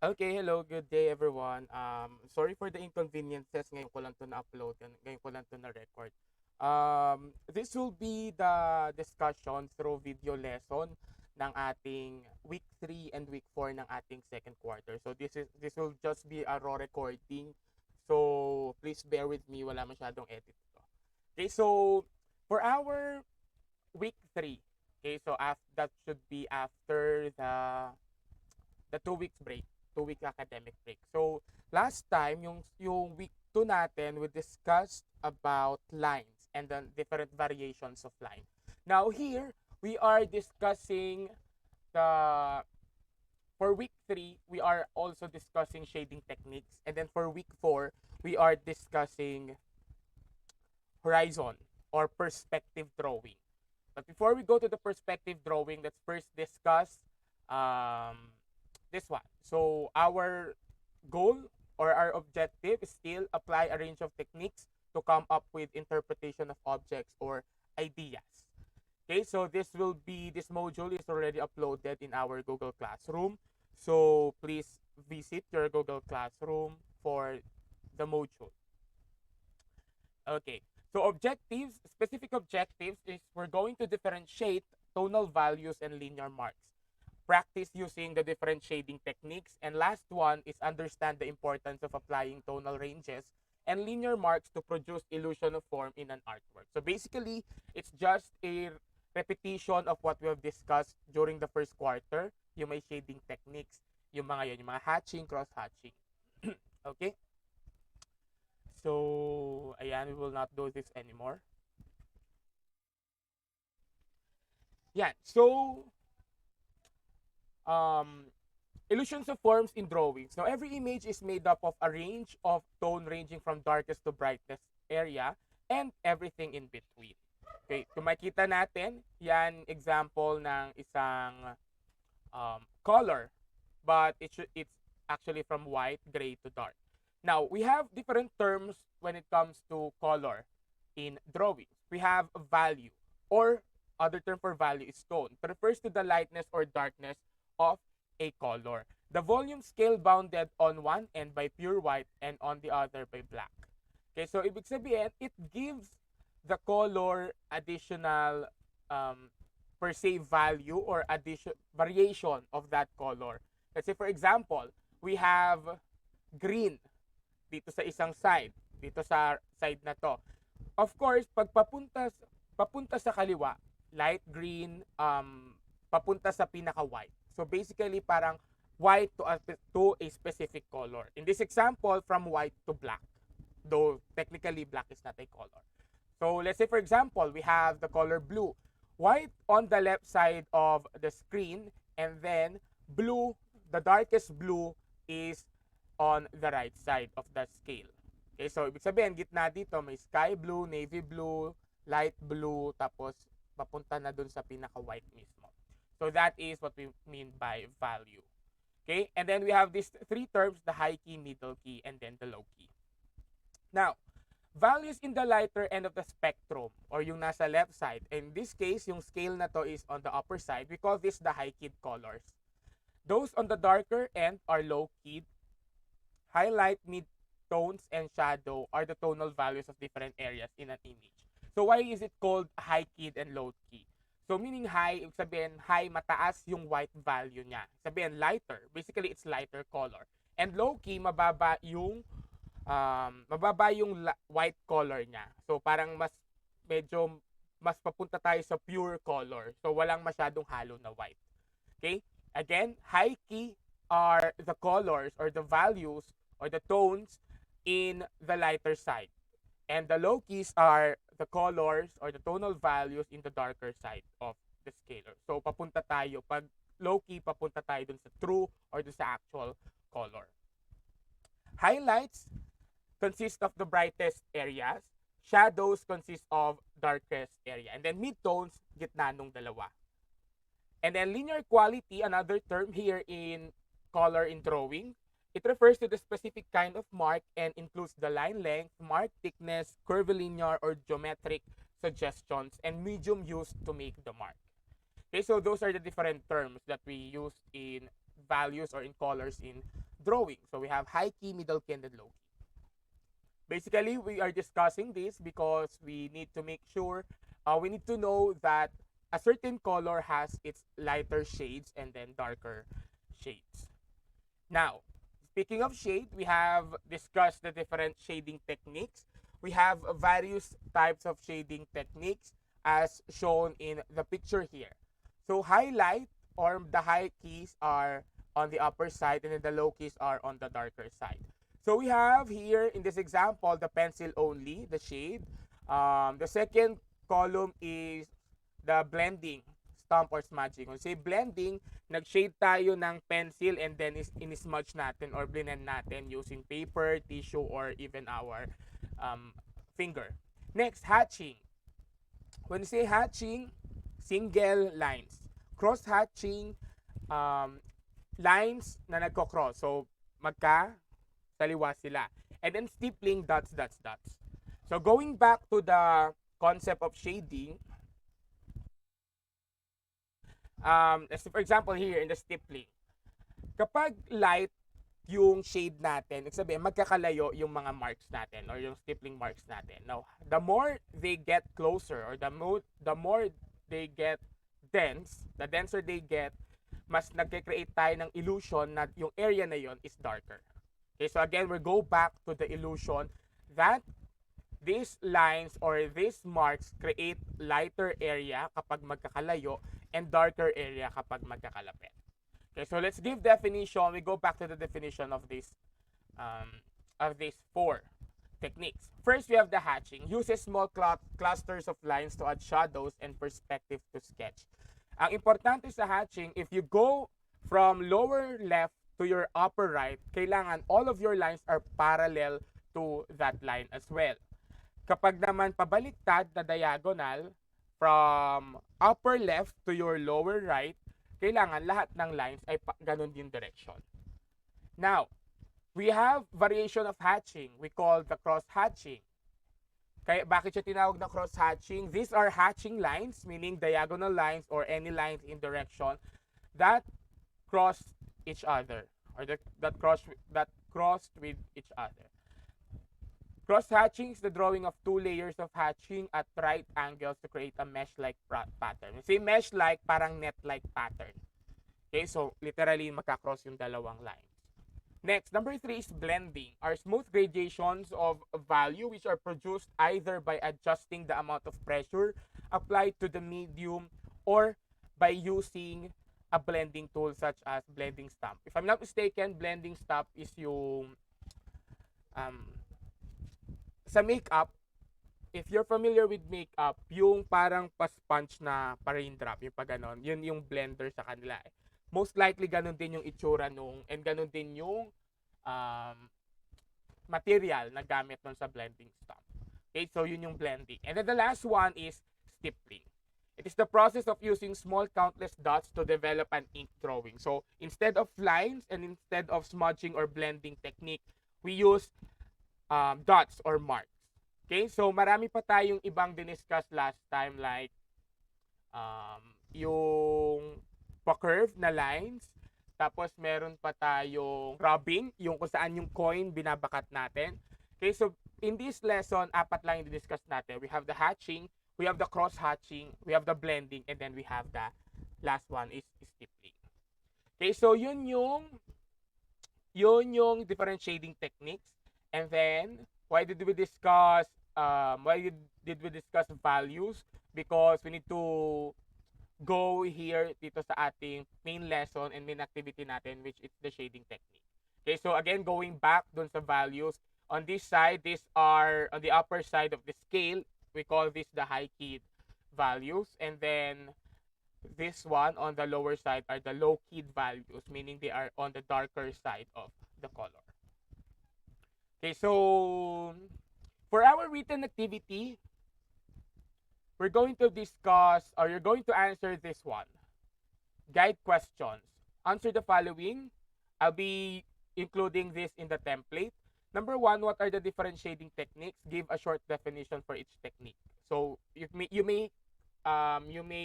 Okay, hello, good day everyone. Sorry for the inconveniences. Ngayon ko lang to na-upload, ngayon ko lang to na-record. This will be the discussion through video lesson ng ating week 3 and week 4 ng ating second quarter. So this will just be a raw recording. So please bear with me, wala masyadong edit to. Okay, so for our week 3, okay, so that should be after the 2 weeks break, 2 week academic break. So, last time, yung week 2 natin, we discussed about lines and the different variations of line. Now, here, we are discussing the, for week 3, we are also discussing shading techniques. And then for week 4, we are discussing horizon or perspective drawing. But before we go to the perspective drawing, let's first discuss um, this one. So our goal or our objective is still apply a range of techniques to come up with interpretation of objects or ideas. Okay, so this module is already uploaded in our Google Classroom. So please visit your Google Classroom for the module. Okay. So objectives, specific objectives is we're going to differentiate tonal values and linear marks. Practice using the different shading techniques. And last one is understand the importance of applying tonal ranges and linear marks to produce illusion of form in an artwork. So basically, it's just a repetition of what we have discussed during the first quarter, yung may shading techniques, yung mga hatching, cross-hatching. Okay? So, ayan, we will not do this anymore. Yan. So, illusions of forms in drawings. Now, every image is made up of a range of tone ranging from darkest to brightest area and everything in between. Okay, kung makita natin, yan example ng isang color, but it's actually from white, gray to dark. Now, we have different terms when it comes to color in drawings. We have value, or other term for value is tone. It refers to the lightness or darkness of a color. The volume scale bounded on one end by pure white and on the other by black. Okay, so ibig sabihin, it gives the color additional per se value or addition variation of that color. Let's say for example, we have green dito sa isang side, dito sa side na to. Of course, pag papunta sa kaliwa, light green, papunta sa pinaka-white. So basically, parang white to a specific color. In this example, from white to black. Though technically, black is not a color. So let's say, for example, we have the color blue. White on the left side of the screen, and then blue, the darkest blue is on the right side of the scale. Okay, so ibig sabihin, gitna dito may sky blue, navy blue, light blue, tapos papunta na dun sa pinaka-white mismo. So that is what we mean by value. Okay, and then we have these three terms, the high key, middle key, and then the low key. Now, values in the lighter end of the spectrum or yung nasa left side. In this case, yung scale na to is on the upper side. We call this the high-keyed colors. Those on the darker end are low-keyed. Highlight, mid-tones, and shadow are the tonal values of different areas in an image. So why is it called high-keyed and low-key? So meaning high, ibig sabihin high, mataas yung white value niya. Sabihin lighter, basically it's lighter color. And low-key, mababa yung white color niya. So parang mas papunta tayo sa pure color. So walang masyadong halo na white. Okay? Again, high key are the colors or the values or the tones in the lighter side. And the low keys are the colors or the tonal values in the darker side of the scalar. So papunta tayo, pag low key, papunta tayo dun sa true or dun sa actual color. Highlights consist of the brightest areas. Shadows consist of darkest area. And then midtones, gitna nung dalawa. And then linear quality, another term here in color in drawing. It refers to the specific kind of mark and includes the line length, mark thickness, curvilinear or geometric suggestions, and medium used to make the mark. Okay, so those are the different terms that we use in values or in colors in drawing. So we have high key, middle key, and then low key. Basically, we are discussing this because we need to make sure, we need to know that a certain color has its lighter shades and then darker shades. Now, speaking of shade, we have discussed the different shading techniques. We have various types of shading techniques as shown in the picture here. So highlight or the high keys are on the upper side and then the low keys are on the darker side. So we have here in this example the pencil only, the shade. The second column is the blending, stamp or smudging. Kung say blending, nag-shade tayo ng pencil and then in-smudge natin or blend natin using paper, tissue, or even our finger. Next, hatching. When you say hatching, single lines. Cross-hatching, lines na nagko-cross. So, magka-saliwa sila. And then stippling, dots, dots, dots. So, going back to the concept of shading, for example here in the stippling, kapag light yung shade natin, ibig sabihin magkakalayo yung mga marks natin or yung stippling marks natin. Now, the more they get closer or the more they get dense, the denser they get, mas nagke-create tayo ng illusion na yung area na yon is darker. Okay, so again, we go back to the illusion that these lines or these marks create lighter area kapag magkakalayo and darker area kapag magkakalapit. Okay, so let's give definition. We go back to the definition of these four techniques. First, we have the hatching. Uses small clusters of lines to add shadows and perspective to sketch. Ang importante sa hatching, if you go from lower left to your upper right, kailangan all of your lines are parallel to that line as well. Kapag naman pabaliktad na diagonal from upper left to your lower right, kailangan lahat ng lines ay ganun din direction. Now, we have variation of hatching. We call the cross-hatching. Kaya bakit siya tinawag na cross-hatching? These are hatching lines, meaning diagonal lines or any lines in direction that cross each other or that crossed with each other. Cross-hatching is the drawing of two layers of hatching at right angles to create a mesh-like pattern. Say mesh-like, parang net-like pattern. Okay, so literally magka-cross yung dalawang lines. Next, number 3 is blending, are smooth gradations of value which are produced either by adjusting the amount of pressure applied to the medium or by using a blending tool such as blending stamp. If I'm not mistaken, blending stamp is yung sa makeup, if you're familiar with makeup, yung parang pa-sponge na pa-raindrop, yung pa ganon, yun yung blender sa kanila eh. Most likely ganun din yung itsura nung and ganun din yung material na gamit nun sa blending stamp. Okay, so yun yung blending. And then the last one is stippling. It is the process of using small countless dots to develop an ink drawing. So instead of lines and instead of smudging or blending technique, we use dots or marks. Okay, so marami pa tayong ibang diniscuss last time like yung pa-curve na lines, tapos meron pa tayong rubbing, yung kung saan yung coin binabakat natin. Okay, so in this lesson, 4 lang yung discuss natin. We have the hatching, we have the cross-hatching, we have the blending, and then we have the last one is stippling. Okay, so yun yung different shading techniques. And then, why did we discuss values? Because we need to go here dito sa ating main lesson and main activity natin, which is the shading technique. Okay, so again, going back dun sa values, on this side, these are on the upper side of the scale. We call this the high-keyed values. And then, this one on the lower side are the low-keyed values, meaning they are on the darker side of the color. Okay, so for our written activity, we're going to discuss, or you're going to answer this one. Guide questions. Answer the following. I'll be including this in the template. Number 1, what are the different shading techniques? Give a short definition for each technique. So you may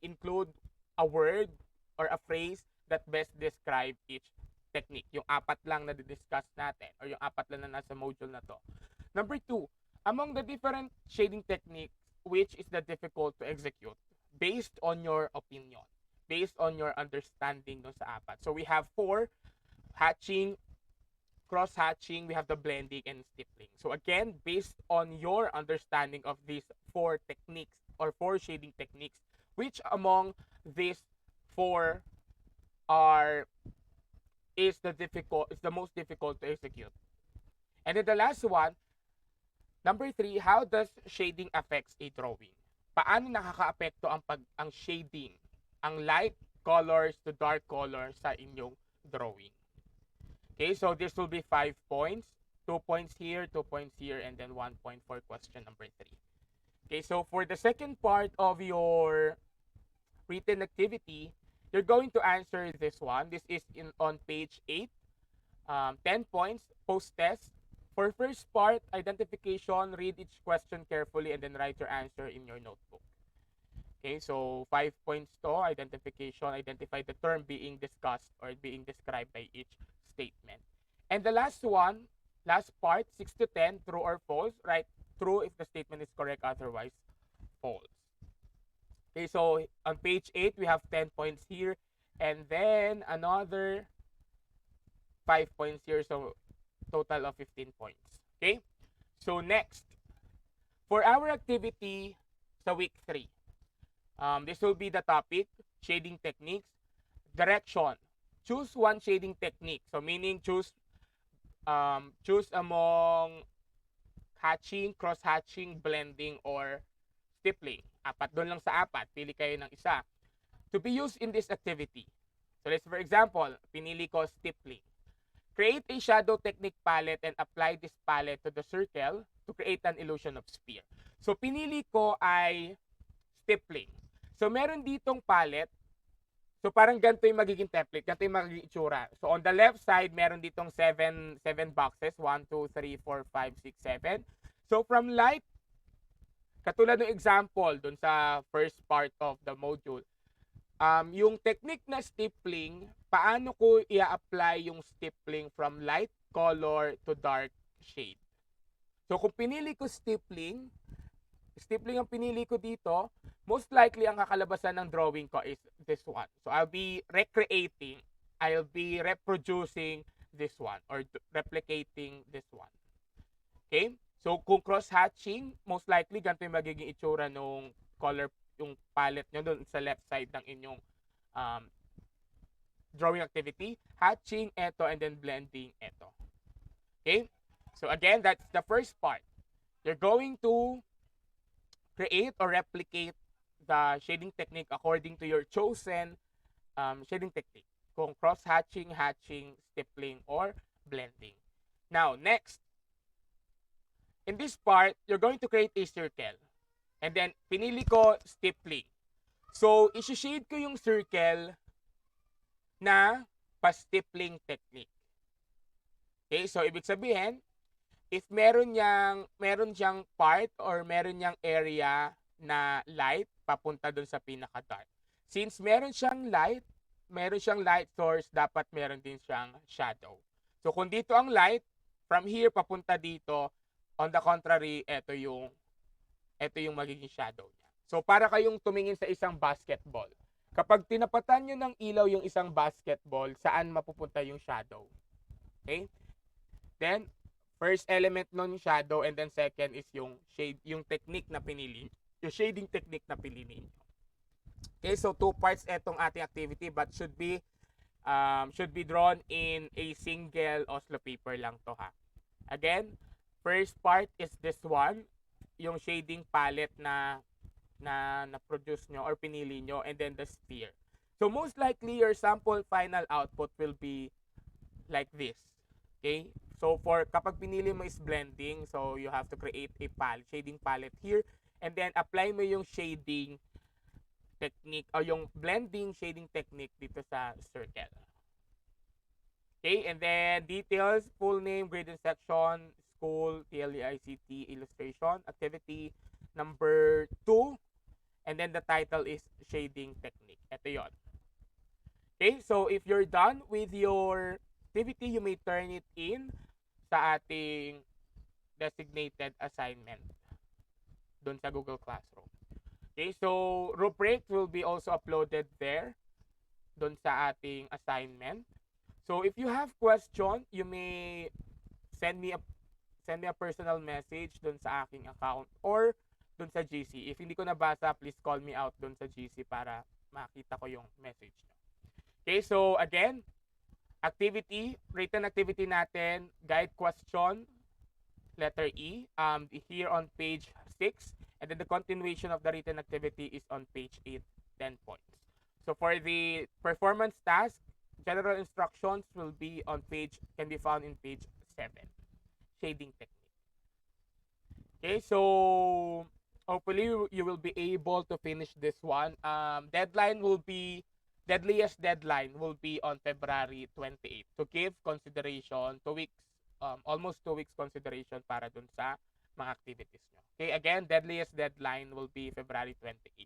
include a word or a phrase that best describe each technique. Yung 4 lang na discuss natin or yung 4 lang na nasa module na to. Number 2, among the different shading techniques, which is the difficult to execute based on your opinion, based on your understanding dun sa 4. So we have 4, hatching, cross-hatching, we have the blending, and stippling. So again, based on your understanding of these 4 techniques or 4 shading techniques, which among these 4 are is the most difficult to execute. And then the last one, number 3, how does shading affects a drawing? Paano nakakaapekto ang shading, ang light colors to dark colors sa inyong drawing? Okay, so this will be 5 points, 2 points here, 2 points here, and then 1 point for question number 3. Okay, so for the second part of your written activity, you're going to answer this one. This is on page 8, 10 points, post-test. For first part, identification, read each question carefully and then write your answer in your notebook. Okay, so 5 points to, identification, identify the term being discussed or being described by each statement. And the last one, last part, 6 to 10, true or false, write true if the statement is correct, otherwise false. Okay, so on page 8, we have 10 points here, and then another 5 points here, so total of 15 points. Okay, so next, for our activity sa week 3, this will be the topic, shading techniques. Direction, choose one shading technique. So meaning choose among hatching, cross-hatching, blending, or stippling. 4 doon lang sa 4, pili kayo ng isa. To be used in this activity. So let's for example, pinili ko stippling. Create a shadow technique palette and apply this palette to the circle to create an illusion of sphere. So pinili ko ay stippling. So meron ditong palette. So parang ganito yung magiging template, ganito yung magiging itsura. So on the left side, meron ditong 7 boxes, 1, 2, 3, 4, 5, 6, 7. So from light, katulad ng example dun sa first part of the module, yung technique na stippling, paano ko i-apply yung stippling from light color to dark shade. So kung pinili ko stippling ang pinili ko dito, most likely ang kakalabasan ng drawing ko is this one. So I'll be reproducing this one or replicating this one. Okay? So kung cross-hatching, most likely ganito yung magiging itsura nung color, yung palette nyo doon sa left side ng inyong drawing activity. Hatching, eto, and then blending, eto. Okay? So again, that's the first part. You're going to create or replicate the shading technique according to your chosen shading technique. Kung cross-hatching, hatching, stippling, or blending. Now, next. In this part, you're going to create a circle. And then, pinili ko stippling. So, isi-shade ko yung circle na pa-stippling technique. Okay, so ibig sabihin, if meron siyang part or meron niyang area na light papunta dun sa pinaka-dark. Since meron siyang light source, dapat meron din siyang shadow. So kung dito ang light, from here papunta dito, on the contrary, ito yung magiging shadow niya. So para kayong tumingin sa isang basketball. Kapag tinapatan nyo ng ilaw yung isang basketball, saan mapupunta yung shadow? Okay? Then, first element nun shadow, and then second is yung shade, yung technique na pinili, yung shading technique na pinili niyo. Okay, so 2 parts etong ating activity, but should be drawn in a single Oslo paper lang to ha. Again, first part is this one, yung shading palette na produce nyo or pinili nyo, and then the sphere. So most likely your sample final output will be like this. Okay? So for kapag pinili mo is blending, so you have to create a shading palette here, and then apply mo yung shading technique o yung blending shading technique dito sa circle. Okay, and then details, full name, grade and section, school, TLE-ICT, illustration, activity number 2, and then the title is shading technique. Ito yon. Okay, so if you're done with your activity, you may turn it in sa ating designated assignment doon sa Google Classroom. Okay, so rubrics will be also uploaded there doon sa ating assignment. So if you have question, you may send me a personal message doon sa aking account or doon sa GC. If hindi ko nabasa, please call me out doon sa GC para makita ko yung message nyo. Okay, so again, activity, written activity natin, guide question, letter E, here on page 6, and then the continuation of the written activity is on page 8, 10 points. So for the performance task, general instructions will be can be found in page 7, shading technique. Okay, so hopefully you will be able to finish this one. Deadliest deadline will be on February 28 to give consideration 2 weeks, almost 2 weeks consideration para dun sa mga activities nyo. Okay, again, deadliest deadline will be February 28.